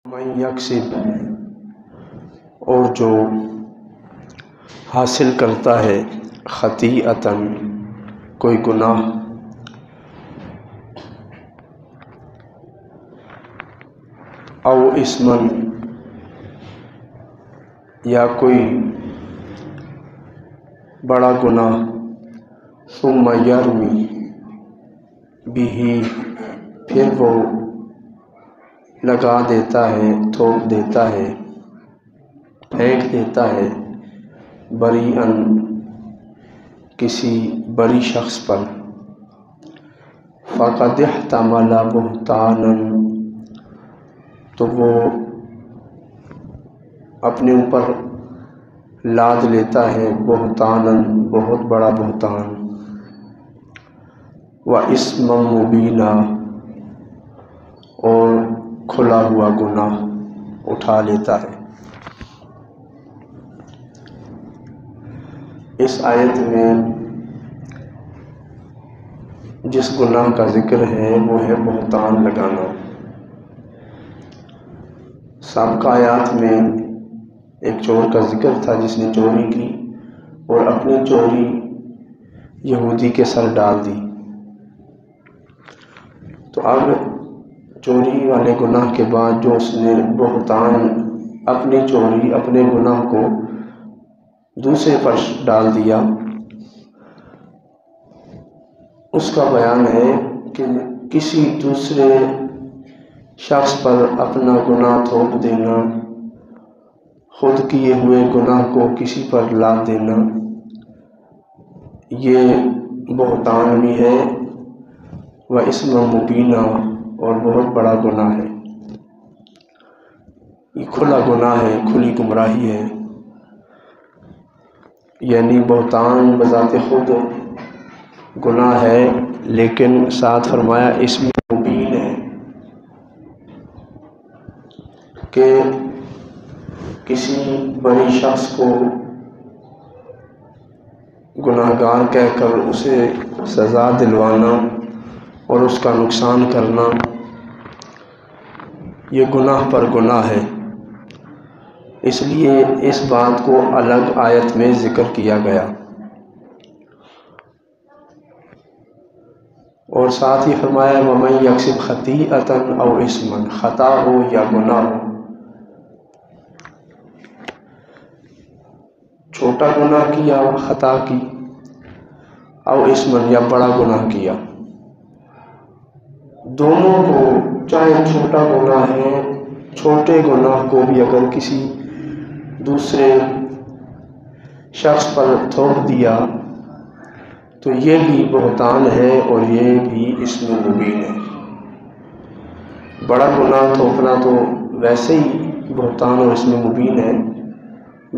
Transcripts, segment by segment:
من یکسب، اور جو حاصل کرتا ہے خطیئتن کوئی گناہ، او اسمن یا کوئی بڑا گناہ، ثم یرمی بھی پھر وہ لگا دیتا ہے، تھوک دیتا ہے، پھینک دیتا ہے، بریئن کسی بری شخص پر، فقد احتمل بہتانا، تو وہ اپنے اوپر لاد لیتا ہے بہتانا، بہت بڑا بہتان، واسما مبینا، اور کھلا ہوا گناہ اٹھا لیتا ہے۔ اس آیت میں جس گناہ کا ذکر ہے وہ ہے بہتان لگانا۔ سابقہ آیات میں ایک چور کا ذکر تھا جس نے چوری کی اور اپنی چوری یہودی کے سر ڈال دی، تو اب چوری والے گناہ کے بعد جو اس نے بہتان، اپنی چوری، اپنے گناہ کو دوسرے پر ڈال دیا، اس کا بیان ہے کہ کسی دوسرے شخص پر اپنا گناہ تھوپ دینا، خود کیے ہوئے گناہ کو کسی پر لاد دینا، یہ بہتان بھی ہے، واسم مبینہ، اور بہت بڑا گناہ ہے۔ یہ کھلا گناہ ہے، کھلی گمراہی ہے، یعنی بہتان بذات خود گناہ ہے، لیکن ساتھ فرمایا اسم مبین ہے کہ کسی بڑے شخص کو گناہ گار کہہ کر اسے سزا دلوانا اور اس کا نقصان کرنا، یہ گناہ پر گناہ ہے، اس لیے اس بات کو الگ آیت میں ذکر کیا گیا۔ اور ساتھ ہی فرمایا وَمَن یکسب خطیئۃ او اسما، خطا ہو یا گناہ ہو، چھوٹا گناہ کیا، خطا کی، او اسما، یا بڑا گناہ کیا، دونوں کو، چاہے چھوٹا گناہ ہے، چھوٹے گناہ کو بھی اگر کسی دوسرے شخص پر تھوپ دیا تو یہ بھی بہتان ہے اور یہ بھی اسم مبین ہے۔ بڑا گناہ تھوپنا تو ویسے ہی بہتان اور اسم مبین ہے،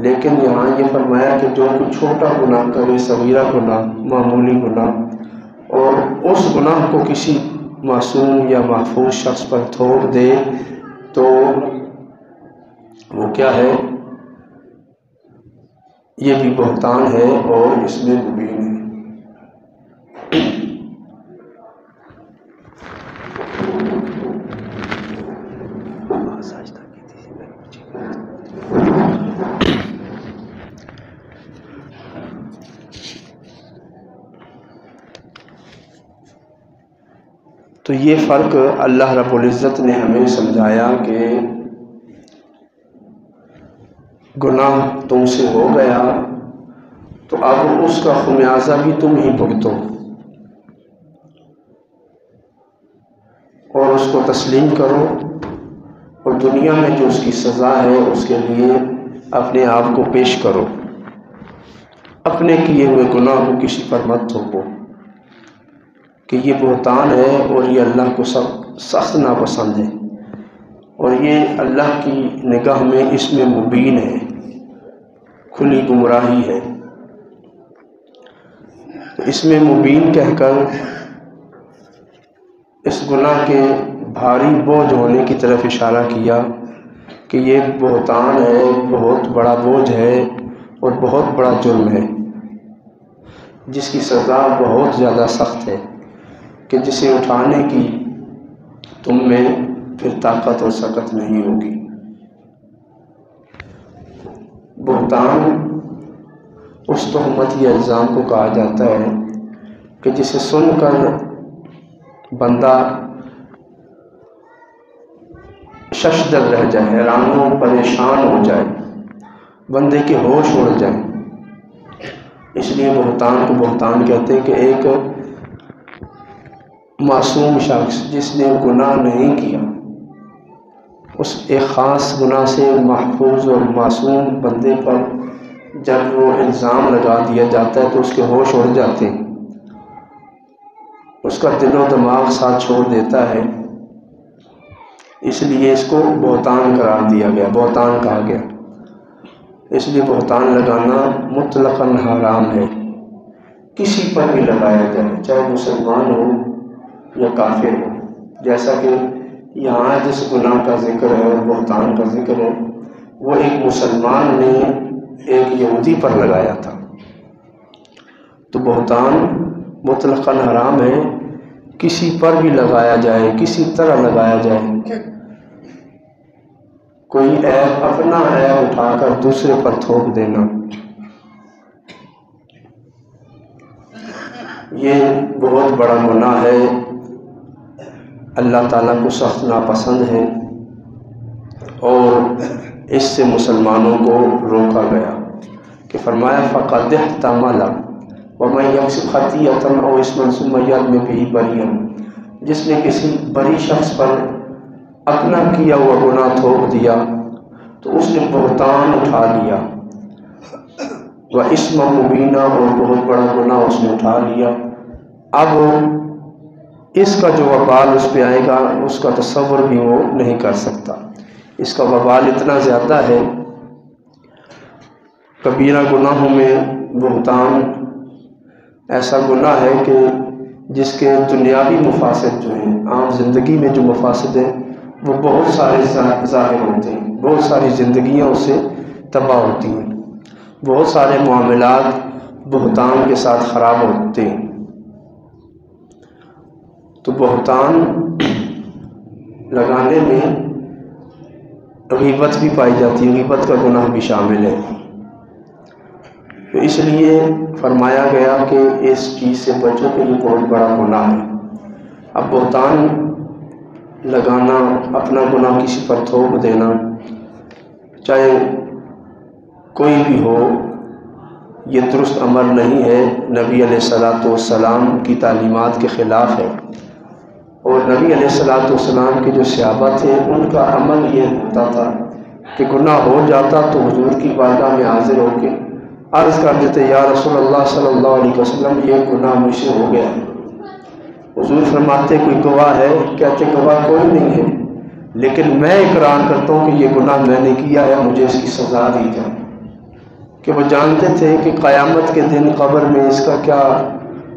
لیکن یہاں یہ فرمایا کہ جو کوئی چھوٹا گناہ کرے، صغیرہ گناہ، معمولی گناہ، اور اس گناہ کو کسی معصوم یا محفوظ شخص پر تھوپ دے تو وہ کیا ہے؟ یہ بھی بہتان ہے اور اس میں مبین ہے۔ تو یہ فرق اللہ رب العزت نے ہمیں سمجھایا کہ گناہ تم سے ہو گیا تو اب اس کا خمیازہ بھی تم ہی بھگتو، اور اس کو تسلیم کرو، اور دنیا میں جو اس کی سزا ہے اس کے لیے اپنے آپ کو پیش کرو، اپنے کیے ہوئے گناہ کو کسی پر مت تھوپو، کہ یہ بہتان ہے اور یہ اللہ کو سخت ناپسند ہے، اور یہ اللہ کی نگاہ میں اس میں مبین ہے، کھلی گمراہی ہے۔ اس میں مبین کہہ کر اس گناہ کے بھاری بوجھ ہونے کی طرف اشارہ کیا کہ یہ بہتان ہے، بہت بڑا بوجھ ہے اور بہت بڑا جرم ہے، جس کی سزا بہت زیادہ سخت ہے، کہ جسے اٹھانے کی تم میں پھر طاقت اور سکت نہیں ہوگی۔ بہتان اس تہمت یا الزام کو کہا جاتا ہے کہ جسے سن کر بندہ ششدر رہ جائے، حیران و پریشان ہو جائے، بندے کے ہوش اڑ جائیں۔ اس لیے بہتان کو بہتان کہتے ہیں کہ ایک معصوم شخص جس نے گناہ نہیں کیا، اس ایک خاص گناہ سے محفوظ اور معصوم بندے پر جب وہ الزام لگا دیا جاتا ہے تو اس کے ہوش اڑ جاتے ہیں، اس کا دل و دماغ ساتھ چھوڑ دیتا ہے۔ اس لیے اس کو بہتان قرار دیا گیا، بہتان کہا گیا۔ اس لیے بہتان لگانا مطلقاً حرام ہے، کسی پر بھی لگایا جائے، چاہے مسلمان ہو یا کافر ہو۔ جیسا کہ یہاں جس گناہ کا ذکر ہے اور بہتان کا ذکر ہے، وہ ایک مسلمان نے ایک یہودی پر لگایا تھا، تو بہتان مطلقاً حرام ہے، کسی پر بھی لگایا جائے، کسی طرح لگایا جائے۔ کوئی عیب، اپنا عیب اٹھا کر دوسرے پر تھوپ دینا، یہ بہت بڑا گناہ ہے، اللہ تعالیٰ کو سخت ناپسند ہے، اور اس سے مسلمانوں کو روکا گیا کہ فرمایا فَقَدِ احْتَمَلَ وَمَن يَكْسِبْ خَطِيئَةً أَوْ إِثْمًا ثُمَّ يَرْمِ بِهِ بَرِيئًا، جس نے کسی بری شخص پر اپنا کیا ہوا گناہ تھوپ دیا تو اس نے بہتان اٹھا لیا، وَإِثْمًا مُبِينًا، اور بہت بڑا گناہ اس نے اٹھا لیا۔ اب اس کا جو وبال اس پہ آئے گا اس کا تصور بھی وہ نہیں کر سکتا، اس کا وبال اتنا زیادہ ہے۔ کبیرہ گناہوں میں بہتان ایسا گناہ ہے کہ جس کے دنیاوی مفاسد جو ہیں، عام زندگی میں جو مفاسد ہیں وہ بہت سارے ظاہر ہوتے ہیں، بہت ساری زندگیاں اس سے تباہ ہوتی ہیں، بہت سارے معاملات بہتان کے ساتھ خراب ہوتے ہیں۔ تو بہتان لگانے میں غیبت بھی پائی جاتی ہے، غیبت کا گناہ بھی شامل ہے، تو اس لیے فرمایا گیا کہ اس چیز سے بچو کہ یہ بہت بڑا گناہ ہے۔ اب بہتان لگانا، اپنا گناہ کسی پر تھوپ دینا، چاہے کوئی بھی ہو، یہ درست عمل نہیں ہے، نبی علیہ السلام کی تعلیمات کے خلاف ہے، اور نبی علیہ السلام کے جو صحابہ تھے ان کا عمل یہ ہوتا تھا کہ گناہ ہو جاتا تو حضور کی بارگاہ میں حاضر ہو کے عرض کر دیتے، یا رسول اللہ صلی اللہ علیہ وسلم یہ گناہ مجھ سے ہو گیا ہے۔ حضور فرماتے کوئی گواہ ہے؟ کہتے گواہ کوئی نہیں ہے، لیکن میں اقرار کرتا ہوں کہ یہ گناہ میں نے کیا ہے، مجھے اس کی سزا دی جائے۔ کہ وہ جانتے تھے کہ قیامت کے دن قبر میں اس کا کیا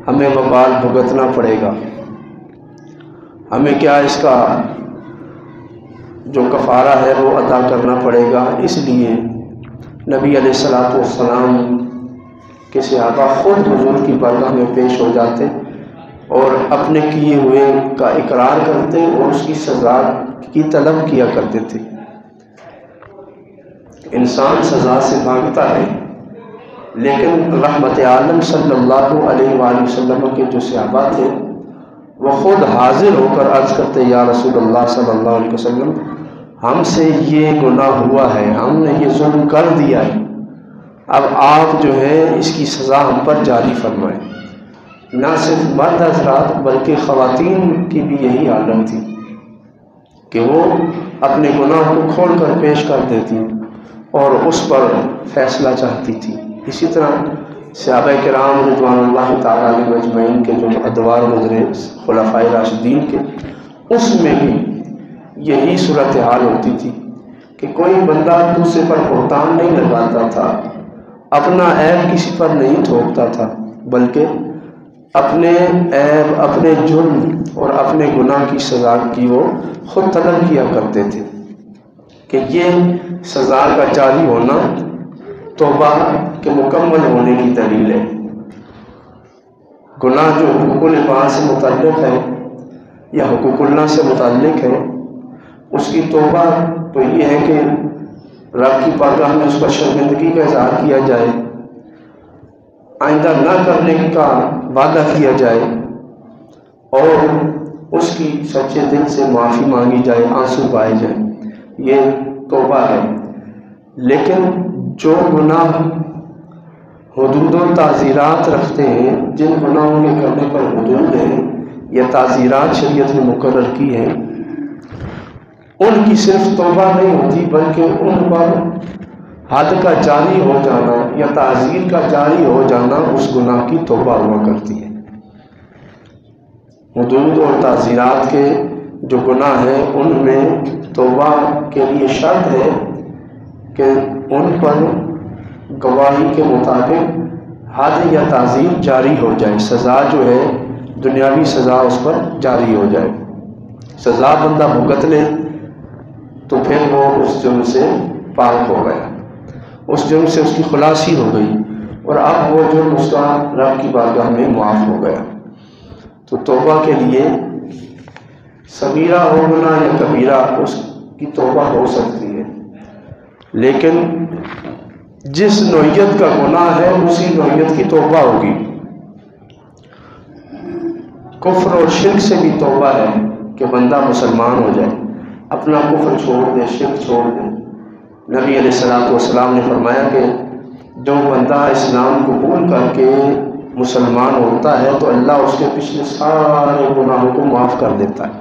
ہمیں وبال بھگتنا پڑے گا، ہمیں کیا اس کا جو کفارہ ہے وہ ادا کرنا پڑے گا۔ اس لیے نبی علیہ السلام کے صحابہ خود حضور کی بارگاہ میں پیش ہو جاتے اور اپنے کیے ہوئے کا اقرار کرتے اور اس کی سزا کی طلب کیا کرتے تھے۔ انسان سزا سے بھاگتا ہے، لیکن رحمت عالم صلی اللہ علیہ وآلہ وسلم کے جو صحابہ تھے وہ خود حاضر ہو کر عرض کرتے، یا رسول اللہ صلی اللہ علیہ وسلم ہم سے یہ گناہ ہوا ہے، ہم نے یہ ظلم کر دیا ہے، اب آپ جو ہے اس کی سزا ہم پر جاری فرمائیں۔ نہ صرف مرد حضرات بلکہ خواتین کی بھی یہی حالت تھی کہ وہ اپنے گناہ کو کھول کر پیش کر دیتی اور اس پر فیصلہ چاہتی تھی۔ اسی طرح صحابہ کرام رضوان اللہ تعالیٰ علیہ اجمعین کے جو ادوار گزرے خلفائے راشدین کے، اس میں بھی یہی صورتحال ہوتی تھی کہ کوئی بندہ دوسرے پر بہتان نہیں لگاتا تھا، اپنا عیب کسی پر نہیں تھوپتا تھا، بلکہ اپنے عیب، اپنے جرم اور اپنے گناہ کی سزا کی وہ خود طلب کیا کرتے تھے کہ یہ سزا کا جاری ہونا توبہ کے مکمل ہونے کی دلیل ہے۔ گناہ جو حقوق العباد سے متعلق ہے یا حقوق اللہ سے متعلق ہے اس کی توبہ تو یہ ہے کہ رب کی بارگاہ میں اس پر شرمندگی کا اظہار کیا جائے، آئندہ نہ کرنے کا وعدہ کیا جائے اور اس کی سچے دل سے معافی مانگی جائے، آنسو بہائے جائیں، یہ توبہ ہے۔ لیکن جو گناہ حدود و تعزیرات رکھتے ہیں، جن گناہوں کے کرنے پر حدود ہیں یا تعزیرات شریعت نے مقرر کی ہیں، ان کی صرف توبہ نہیں ہوتی بلکہ ان پر حد کا جاری ہو جانا یا تعزیر کا جاری ہو جانا اس گناہ کی توبہ ہوا کرتی ہے۔ حدود اور تعزیرات کے جو گناہ ہیں ان میں توبہ کے لیے شرط ہے کہ ان پر گواہی کے مطابق حد یا تعزیر جاری ہو جائے، سزا جو ہے دنیاوی سزا اس پر جاری ہو جائے، سزا بندہ بھگت لے تو پھر وہ اس جرم سے پاک ہو گیا، اس جرم سے اس کی خلاصی ہو گئی اور اب وہ جرم اس کا رب کی بارگاہ میں معاف ہو گیا۔ تو توبہ کے لیے صغیرہ ہو گناہ یا کبیرہ اس کی توبہ ہو سکتی ہے، لیکن جس نوعیت کا گناہ ہے اسی نوعیت کی توبہ ہوگی۔ کفر اور شرک سے بھی توبہ ہے کہ بندہ مسلمان ہو جائے، اپنا کفر چھوڑ دے، شرک چھوڑ دے۔ نبی علیہ الصلوۃ والسلام نے فرمایا کہ جو بندہ اسلام قبول کر کے مسلمان ہوتا ہے تو اللہ اس کے پچھلے سارے گناہوں کو معاف کر دیتا ہے،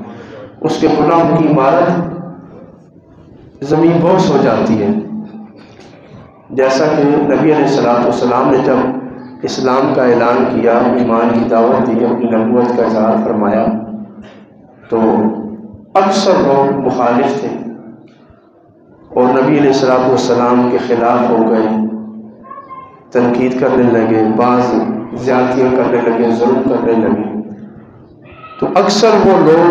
اس کے گناہوں کی عمارت زمین بوس ہو جاتی ہے۔ جیسا کہ نبی علیہ الصلوۃ والسلام نے جب اسلام کا اعلان کیا، ایمان کی دعوت دی، اپنی نبوت کا اظہار فرمایا، تو اکثر لوگ مخالف تھے اور نبی علیہ الصلوۃ والسلام کے خلاف ہو گئے، تنقید کرنے لگے، بعض زیادتیاں کرنے لگے، ظلم کرنے لگے، تو اکثر وہ لوگ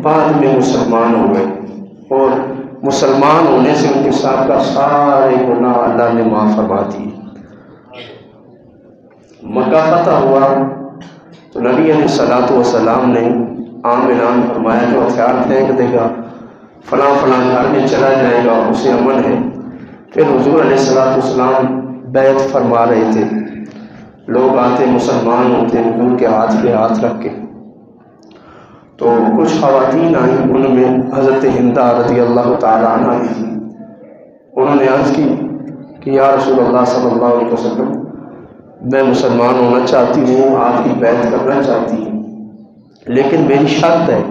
بعد میں مسلمان ہو گئے اور مسلمان ہونے سے ان کے ساتھ کا سارے گناہ اللہ نے معاف فرما دیے۔ مکہ فتح ہوا تو نبی علیہ الصلوۃ والسلام نے عام اعلان فرمایا جو ہتھیار پھینک دے گا فلاں فلاں گھر میں چلا جائے گا، اسے امن ہے۔ پھر حضور علیہ الصلوۃ والسلام بیعت فرما رہے تھے، لوگ آتے مسلمان ہوتے حضور کے ہاتھ پہ ہاتھ رکھ کے، تو کچھ خواتین آئیں، ان میں حضرت ہندہ رضی اللہ تعالیٰ عنہ بھی تھی۔ انہوں نے عرض کی کہ یا رسول اللہ صلی اللہ علیہ وسلم، میں مسلمان ہونا چاہتی ہوں، آپ کی بیعت کرنا چاہتی ہوں، لیکن میری شرط ہے،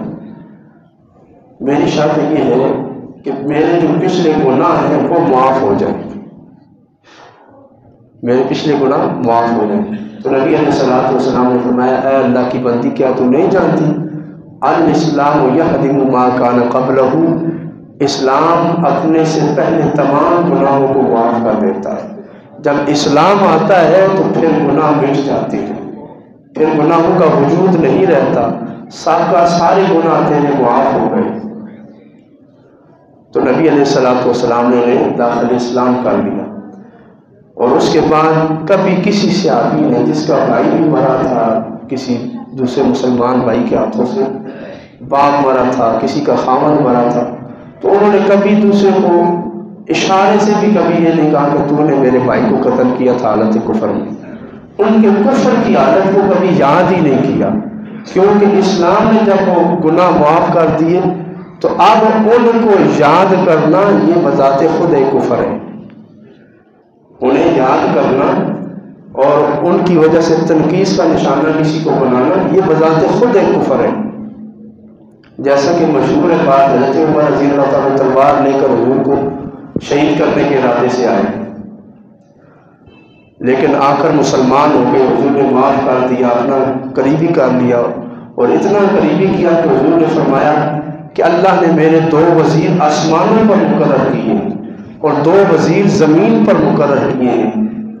میری شرط یہ ہے کہ میرے جو پچھلے گناہ ہیں وہ معاف ہو جائیں، میرے پچھلے گناہ معاف ہو جائیں۔ تو نبی علیہ الصلوۃ والسلام نے فرمایا، اے اللہ کی بندی، کیا تو نہیں جانتی الاسلام یہدم ما کان قبلہ، اسلام اپنے سے پہلے تمام گناہوں کو معاف کر دیتا ہے۔ جب اسلام آتا ہے تو پھر گناہ مٹ جاتے ہیں، پھر گناہوں کا وجود نہیں رہتا، سب کا سارے گناہ تیرے معاف ہو گئے۔ تو نبی علیہ الصلوۃ والسلام نے انہیں داخل اسلام کر لیا، اور اس کے بعد کبھی کسی صحابی نے جس کا بھائی بھی مرا تھا، کسی دوسرے مسلمان بھائی کے ہاتھوں سے باپ مرا تھا، کسی کا خاوند مرا تھا، تو انہوں نے کبھی دوسرے کو اشارے سے بھی کبھی یہ نہیں کہا کہ تو نے میرے بھائی کو قتل کیا تھا حالت کفر میں، ان کے کفر کی حالت کو کبھی یاد ہی نہیں کیا، کیونکہ اسلام نے جب وہ گناہ معاف کر دیے تو اب ان کو یاد کرنا یہ بذات خود ایک کفر ہے، انہیں یاد کرنا اور ان کی وجہ سے تنقید کا نشانہ کسی کو بنانا یہ بذات خود ایک کفر ہے۔ جیسا کہ مشہور ہے بات، حضرت عمر رضی اللہ تعالیٰ تلوار لے کر حضور کو شہید کرنے کے ارادے سے آئے، لیکن آ کر مسلمان ہو گئے، حضور نے معاف کر دیا، اپنا قریبی کر لیا، اور اتنا قریبی کیا کہ حضور نے فرمایا کہ اللہ نے میرے 2 وزیر آسمانوں پر مقرر کیے ہیں اور 2 وزیر زمین پر مقرر کیے ہیں،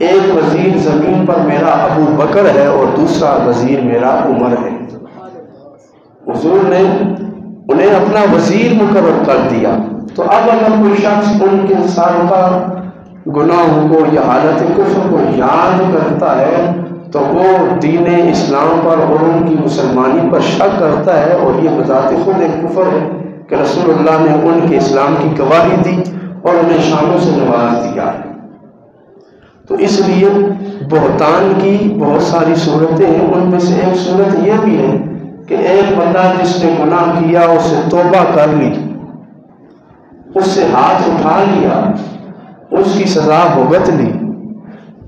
ایک وزیر زمین پر میرا ابو بکر ہے اور دوسرا وزیر میرا عمر ہے۔ حضور نے انہیں اپنا وزیر مقرر کر دیا۔ تو اب اگر کوئی شخص ان کے سابقہ گناہوں کو یا حالت کفر کو یاد کرتا ہے تو وہ دین اسلام پر اور ان کی مسلمانی پر شک کرتا ہے، اور یہ بذات خود ایک کفر ہے کہ رسول اللہ نے ان کے اسلام کی گواہی دی اور انہیں شانوں سے نواز دیا ہے۔ تو اس لیے بہتان کی بہت ساری صورتیں ہیں، ان میں سے ایک صورت یہ بھی ہے کہ ایک بندہ جس نے گناہ کیا اس سے توبہ کر لی، اس سے ہاتھ اٹھا لیا، اس کی سزا بھگت لی،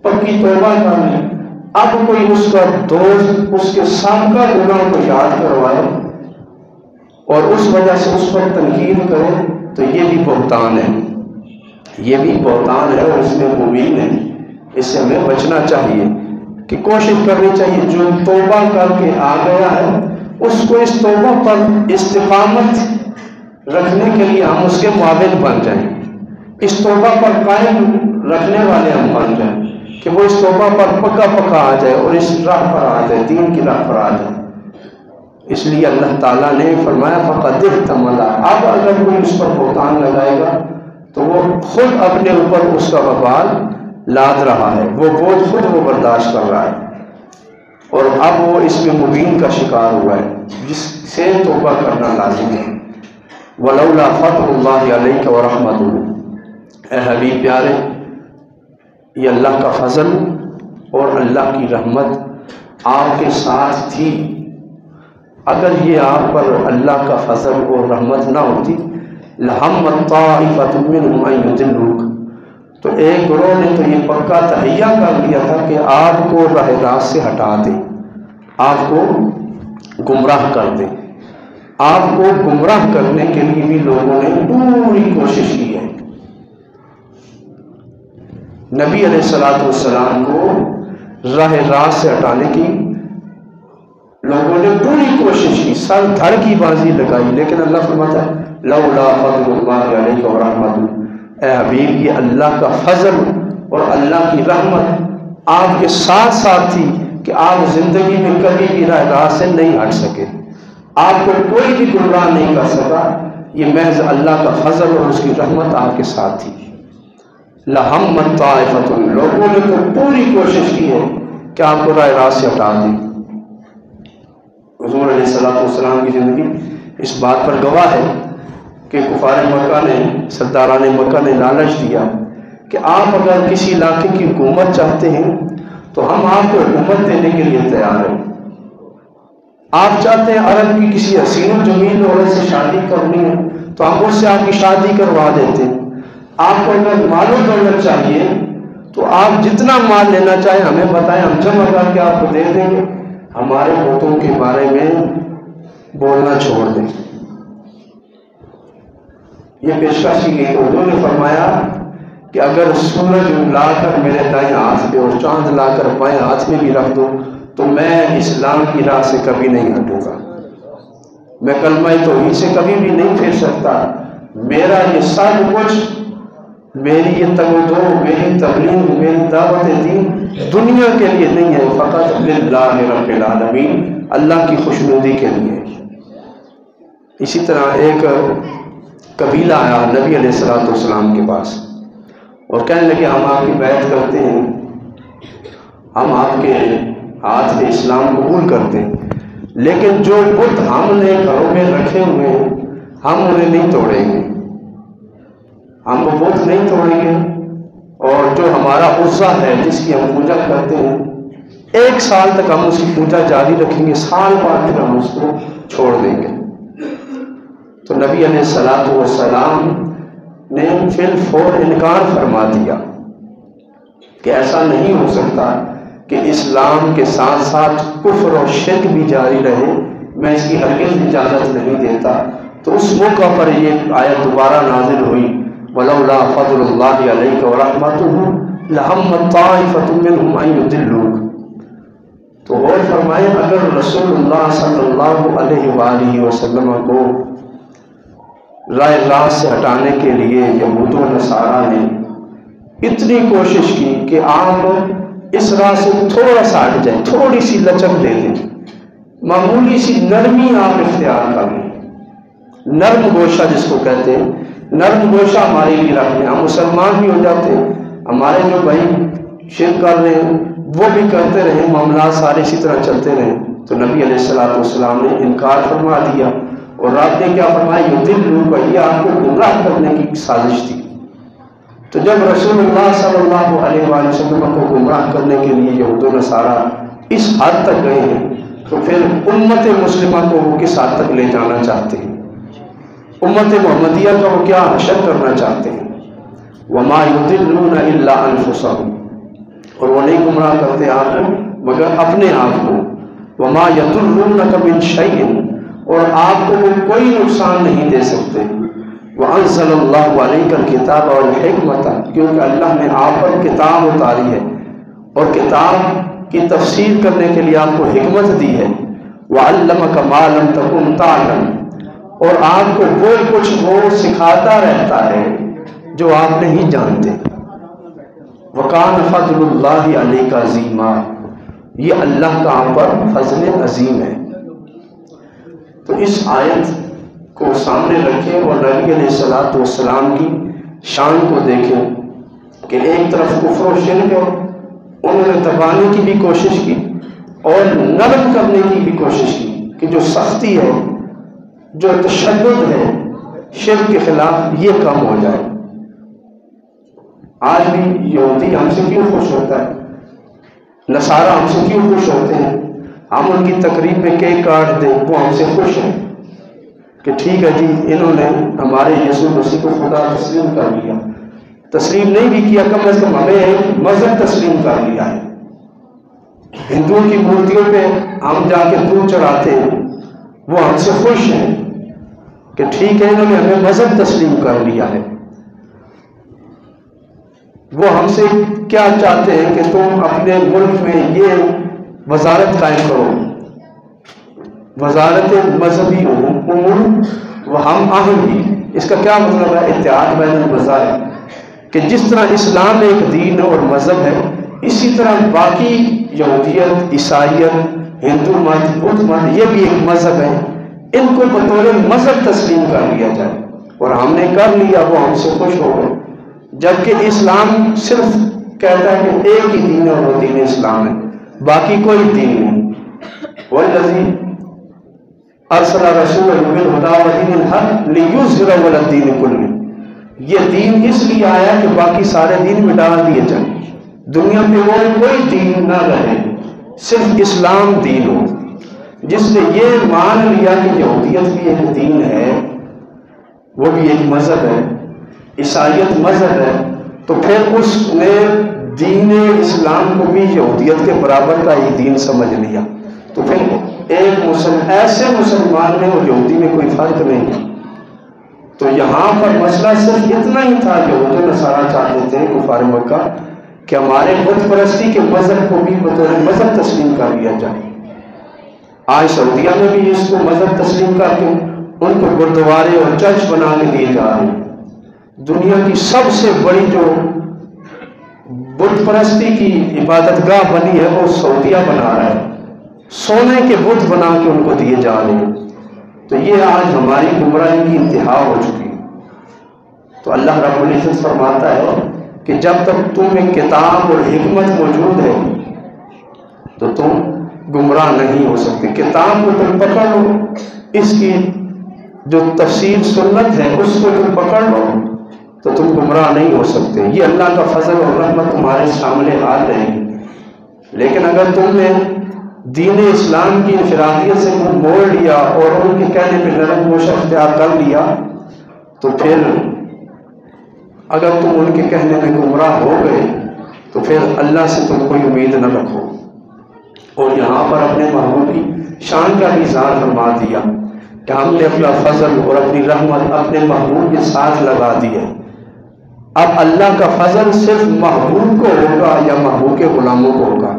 پکی توبہ کر لی، اب کوئی اس کا دوست اس کے سابقہ گناہ کو یاد کروائے اور اس وجہ سے اس پر تنقید کرے تو یہ بھی بہتان ہے، یہ بھی بہتان ہے اور اس میں مبین ہے۔ اس سے ہمیں بچنا چاہیے کہ کوشش کرنی چاہیے جو توبہ کر کے آ گیا ہے اس کو اس توبہ پر استقامت رکھنے کے لیے ہم اس کے معاون بن جائیں، اس توبہ پر قائم رکھنے والے ہم بن جائیں کہ وہ اس توبہ پر پکا پکا آ جائے اور اس راہ پر آ جائے، دین کی راہ پر آ جائے۔ اس لیے اللہ تعالیٰ نے فرمایا فقد احتمل، اب اگر کوئی اس پر بہتان لگائے گا تو وہ خود اپنے اوپر اس کا وبال لاد رہا ہے، وہ بوجھ خود وہ برداشت کر رہا ہے اور اب وہ اس میں مبین کا شکار ہوا ہے جس سے توبہ کرنا لازم ہے۔ وَلَوْلَا فَضْلُ اللَّهِ عَلَيْكَ وَرَحْمَتُهُ، اے حبیب پیارے، یہ اللہ کا فضل اور اللہ کی رحمت آپ کے ساتھ تھی، اگر یہ آپ پر اللہ کا فضل اور رحمت نہ ہوتی لَهَمَّتْ طَائِفَةٌ مِّنْهُمْ أَن يُضِلُّوكَ، تو ایک گروہ نے تو یہ پکا تہیہ کر لیا تھا کہ آپ کو راہ راست سے ہٹا دیں، آپ کو گمراہ کر دیں۔ آپ کو گمراہ کرنے کے لیے بھی لوگوں نے پوری کوشش کی ہے۔ نبی علیہ السلام کو راہ راست سے ہٹانے کی لوگوں نے پوری کوشش کی، سر دھڑ کی بازی لگائی، لیکن اللہ فرماتا ہے لولا فضل اللہ علیہ ورحمتہ، اے حبیب یہ اللہ کا فضل اور اللہ کی رحمت آپ کے ساتھ ساتھ تھی کہ آپ زندگی میں کبھی بھی راہ راست سے نہیں ہٹ سکے، آپ کو کوئی بھی گمراہ نہیں کر سکا، یہ محض اللہ کا فضل اور اس کی رحمت آپ کے ساتھ تھی۔ لَهَمَّتْ طَائِفَةٌ، لوگوں نے تو پوری کوشش کی ہے کہ آپ کو راہ راست سے ہٹا دیں۔ حضور علیہ السلام کی زندگی اس بات پر گواہ ہے کہ کفار مکہ نے، سرداران مکہ نے لالچ دیا کہ آپ اگر کسی علاقے کی حکومت چاہتے ہیں تو ہم آپ کو حکومت دینے کے لیے تیار ہیں، آپ چاہتے ہیں عرب کی کسی حسین و جمیل عورت سے شادی کرنی ہے تو ہم اس سے آپ کی شادی کروا دیتے ہیں، آپ کو اگر مال و دولت چاہیے تو آپ جتنا مال لینا چاہیں ہمیں بتائیں، ہم جمع کر کے آپ کو دے دیں گے، ہمارے بتوں کے بارے میں بولنا چھوڑ دیں۔ یہ پیشکش کی گئی تو حضور نے فرمایا کہ اگر سورج لا کر میرے دائیں ہاتھ پہ اور چاند لا کر بائیں ہاتھ میں بھی رکھ دو تو میں اسلام کی راہ سے کبھی نہیں ہٹوں گا، میں کلمہ توحید سے کبھی بھی نہیں پھر سکتا، میرا یہ سب کچھ، میری یہ تگودو، میری تبلیغ، میری دعوت دین دنیا کے لیے نہیں ہے، فقط للہ رب العالمین، اللہ کی خوشنودی کے لیے۔ اسی طرح ایک قبیلہ آیا نبی علیہ السلام کے پاس اور کہنے لگے ہم آپ کی بیعت کرتے ہیں، ہم آپ کے ہاتھ سے اسلام قبول کرتے ہیں، لیکن جو بت ہم نے گھروں میں رکھے ہوئے ہیں ہم انہیں نہیں توڑیں گے، ہم وہ بت نہیں توڑیں گے، اور جو ہمارا عزا ہے جس کی ہم پوجا کرتے ہیں 1 سال تک ہم اس کی پوجا جاری رکھیں گے، سال بعد پھر ہم اس کو چھوڑ دیں گے۔ تو نبی علیہ السلام نے فی الفور انکار فرما دیا کہ ایسا نہیں ہو سکتا کہ اسلام کے ساتھ ساتھ کفر اور شرک بھی جاری رہے، میں اس کی ہرگز اجازت نہیں دیتا۔ تو اس موقع پر یہ آیت دوبارہ نازل ہوئی وَلَوْلَا فَضْلُ اللَّهِ عَلَيْكَ وَرَحْمَتُهُ لَهَمَّتْ طَائِفَةٌ مِّنْهُمْ أَن يُضِلُّوكَ، تو غور فرمائیں اگر رسول اللہ صلی اللہ علیہ وآلہ وسلم کو راہ راست سے ہٹانے کے لیے یہود و نصارہ نے اتنی کوشش کی کہ آپ اس راہ سے تھوڑا سا ہٹ جائیں، تھوڑی سی لچک دے دیں، معمولی سی نرمی آپ اختیار کر لیں، نرم گوشہ جس کو کہتے ہیں، نرم گوشہ ہمارے لیے رکھ لیں، ہم مسلمان بھی ہو جاتے ہیں، ہمارے جو بھائی شرک کر رہے ہیں وہ بھی کرتے رہیں، معاملات سارے اسی طرح چلتے رہیں۔ تو نبی علیہ السلام نے انکار فرما دیا اور رب نے کیا فرمایا؟ یضلوک، یہ آپ کو گمراہ کرنے کی سازش تھی۔ تو جب رسول اللہ صلی اللہ علیہ وآلہ وسلم کو گمراہ کرنے کے لیے یہود و نصارہ اس حد تک گئے ہیں، تو پھر امت مسلمہ کو وہ کس حد تک لے جانا چاہتے ہیں؟ امت محمدیہ کا وہ کیا حشر کرنا چاہتے ہیں؟ وما یضلون الا انفسهم، اور وہ نہیں گمراہ کرتے آپ کو مگر اپنے آپ کو۔ وما یضرونک من شیء، اور آپ کو وہ کوئی نقصان نہیں دے سکتے۔ وانزل اللہ علیک الکتاب والحکمۃ، کیونکہ اللہ نے آپ پر کتاب اتاری ہے اور کتاب کی تفسیر کرنے کے لیے آپ کو حکمت دی ہے۔ وعلمک ما لم تکن تعلم، اور آپ کو وہ کچھ وہ سکھاتا رہتا ہے جو آپ نہیں جانتے۔ وکان فضل اللہ علیک عظیما، یہ اللہ کا آپ پر فضل عظیم ہے۔ تو اس آیت کو سامنے رکھیں اور نبی علیہ الصلوۃ والسلام کی شان کو دیکھیں کہ ایک طرف کفر و شرک ہے، انہوں نے دبانے کی بھی کوشش کی اور نرم کرنے کی بھی کوشش کی کہ جو سختی ہے، جو تشدد ہے شرک کے خلاف، یہ کم ہو جائے۔ آج بھی یہودی ہم سے کیوں خوش ہوتا ہے؟ نصارہ ہم سے کیوں خوش ہوتے ہیں؟ ہم ان کی تقریب میں کیک کاٹ دیں، وہ ہم سے خوش ہیں کہ ٹھیک ہے جی، انہوں نے ہمارے یسوع مسیح کو خدا تسلیم کر لیا۔ تسلیم نہیں بھی کیا، کم از کم ہمیں ایک مذہب تسلیم کر لیا ہے۔ ہندوؤں کی مورتیوں پہ ہم جا کے دودھ چڑھاتے ہیں، وہ ہم سے خوش ہیں کہ ٹھیک ہے، انہوں نے ہمیں مذہب تسلیم کر لیا ہے۔ وہ ہم سے کیا چاہتے ہیں کہ تم اپنے ملک میں یہ وزارت قائم کرو، وزارت مذہبی امور و ہم آہنگی۔ اس کا کیا مطلب ہے؟ اتحاد بین المذاہب، کہ جس طرح اسلام ایک دین اور مذہب ہے، اسی طرح باقی یہودیت، عیسائیت، ہندو مت، بدھ مت، یہ بھی ایک مذہب ہے، ان کو بطور مذہب تسلیم کر لیا جائے۔ اور ہم نے کر لیا، وہ ہم سے خوش ہو گئے۔ جبکہ اسلام صرف کہتا ہے کہ ایک ہی دین ہے اور وہ دین اسلام ہے، باقی کوئی دین نہیں۔ والذی ارسل رسولہ بالہدی ودین الحق لیظہرہ علی الدین کلہ، یہ دین اس لیے آیا کہ باقی سارے دین مٹا دیے جائیں، دنیا میں وہ کوئی دین نہ رہے، صرف اسلام دین ہو۔ جس نے یہ مان لیا کہ یہودیت بھی ایک دین ہے، وہ بھی ایک مذہب ہے، عیسائیت مذہب ہے، تو پھر اس نے دین اسلام کو بھی یہودیت کے برابر کا ہی دین سمجھ لیا۔ تو پھر ایک ایسے مسلمان میں اور یہودی میں کوئی فرق نہیں ہے۔ تو یہاں پر مسئلہ صرف اتنا ہی تھا، یہود و نصارہ چاہتے تھے کفار مکہ کہ ہمارے بت پرستی کے مذہب کو بھی بطور مذہب تسلیم کر لیا جائے۔ آج سعودیہ میں بھی اس کو مذہب تسلیم کر کے ان کو گردوارے اور چرچ بنا کے دیے جا رہے ہیں۔ دنیا کی سب سے بڑی جو بت پرستی کی عبادت گاہ بنی ہے، وہ سعودیہ بنا رہا ہے، سونے کے بت بنا کے ان کو دیے جا رہے ہیں۔ تو یہ آج ہماری گمراہی کی انتہا ہو چکی ہے۔ تو اللہ رب العزت فرماتا ہے کہ جب تک تم میں کتاب اور حکمت موجود ہے تو تم گمراہ نہیں ہو سکتے۔ کتاب کو تم پکڑ لو، اس کی جو تفسیر سنت ہے اس کو تم پکڑ لو تو تم گمراہ نہیں ہو سکتے۔ یہ اللہ کا فضل اور رحمت تمہارے سامنے حال رہے گی۔ لیکن اگر تم نے دین اسلام کی انفرادیت سے منہ موڑ لیا اور ان کے کہنے پہ نرم گوش اختیار کر لیا، تو پھر اگر تم ان کے کہنے میں گمراہ ہو گئے تو پھر اللہ سے تم کوئی امید نہ رکھو۔ اور یہاں پر اپنے محبوب کی شان کا اظہار فرما دیا کہ ہم نے اپنا فضل اور اپنی رحمت اپنے محبوب کے ساتھ لگا دی ہے۔ اب اللہ کا فضل صرف محبوب کو ہوگا یا محبوب کے غلاموں کو ہوگا؟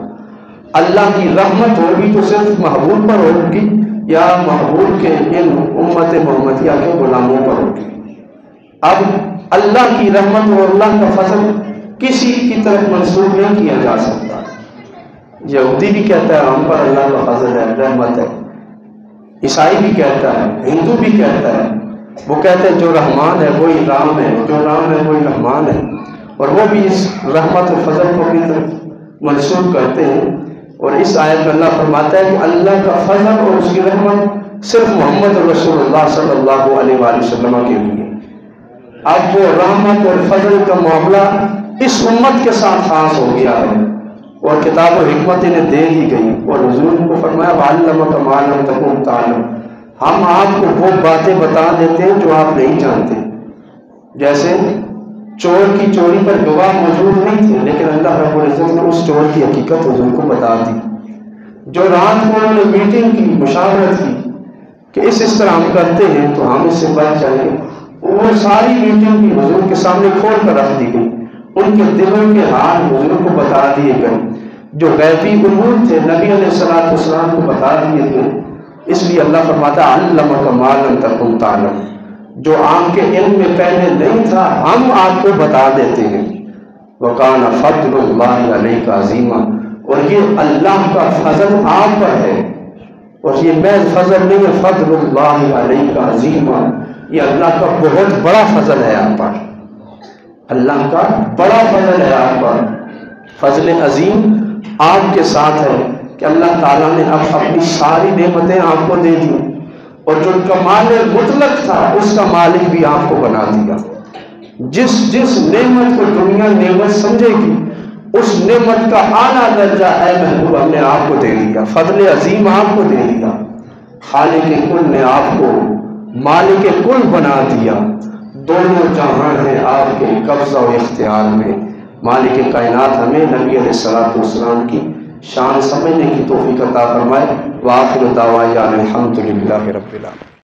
اللہ کی رحمت ہوگی تو صرف محبوب پر ہوگی یا محبوب کے ان امت محمدیہ کے غلاموں پر ہوگی؟ اب اللہ کی رحمت اور اللہ کا فضل کسی کی طرف منسوخ نہیں کیا جا سکتا۔ یہودی بھی کہتا ہے ہم پر اللہ کا فضل ہے، رحمت ہے، عیسائی بھی کہتا ہے، ہندو بھی کہتا ہے، وہ کہتے ہیں جو رحمان ہے وہی رام ہے، جو رام ہے وہی رحمان ہے، اور وہ بھی اس رحمت و فضل کو اپنی طرف منسوخ کرتے ہیں۔ اور اس آیت میں اللہ فرماتا ہے کہ اللہ کا فضل اور اس کی رحمت صرف محمد رسول اللہ صلی اللہ علیہ وآلہ وسلم کے لیے۔ اب وہ رحمت اور فضل کا معاملہ اس امت کے ساتھ خاص ہو گیا ہے اور کتاب و حکمت انہیں دے دی گئی، اور حضور کو فرمایا وَعَلَّمَكَ مَا لَمْ تَكُنْ تَعْلَمْ، ہم آپ کو وہ باتیں بتا دیتے ہیں جو آپ نہیں جانتے۔ جیسے چور کی چوری پر گواہ موجود نہیں تھے، لیکن اللہ رب العزت نے اس چور کی حقیقت حضور کو بتا دی۔ جو رات کو انہوں نے میٹنگ کی، مشاورت کی کہ اس طرح ہم کرتے ہیں تو ہم اس سے بچ جائیں گے، وہ ساری میٹنگ کی حضور کے سامنے کھول کر رکھ دی گئی، ان کے دلوں کے حال حضور کو بتا دیے گئے، جو غیبی امور تھے نبی علیہ السلام کو بتا دیے گئے۔ اس لیے اللہ فرماتا ہے عَلَّمَكَ مَا لَمْ تَكُنْ تَعْلَمْ، جو آپ کے علم میں پہلے نہیں تھا ہم آپ کو بتا دیتے ہیں۔ وَكَانَ فَضْلُ اللَّهِ عَلَيْكَ عَظِيمًا، اور یہ اللہ کا فضل آپ پر ہے، اور یہ محض فضل نہیں ہے، فضل اللہ علیہ عظیمہ، یہ اللہ کا بہت بڑا فضل ہے آپ پر، اللہ کا بڑا فضل ہے آپ پر۔ فضل عظیم آپ کے ساتھ ہے کہ اللہ تعالیٰ نے اب اپنی ساری نعمتیں آپ کو دے دی، اور جو کمال مطلق تھا اس کا مالک بھی آپ کو بنا دیا۔ جس نعمت کو دنیا نعمت سمجھے گی اس نعمت کا اعلیٰ درجہ اے محبوب ہم نے آپ کو دے دیا، فضل عظیم آپ کو دے دیا۔ خالق کل نے آپ کو مالک کل بنا دیا، دونوں جہاں ہیں آپ کے قبضہ و اختیار میں۔ مالک کائنات ہمیں نبی علیہ السلام کی شان سمجھنے کی توفیق عطا فرمائے۔ وآخر دعوانا الحمد للہ رب العالمین۔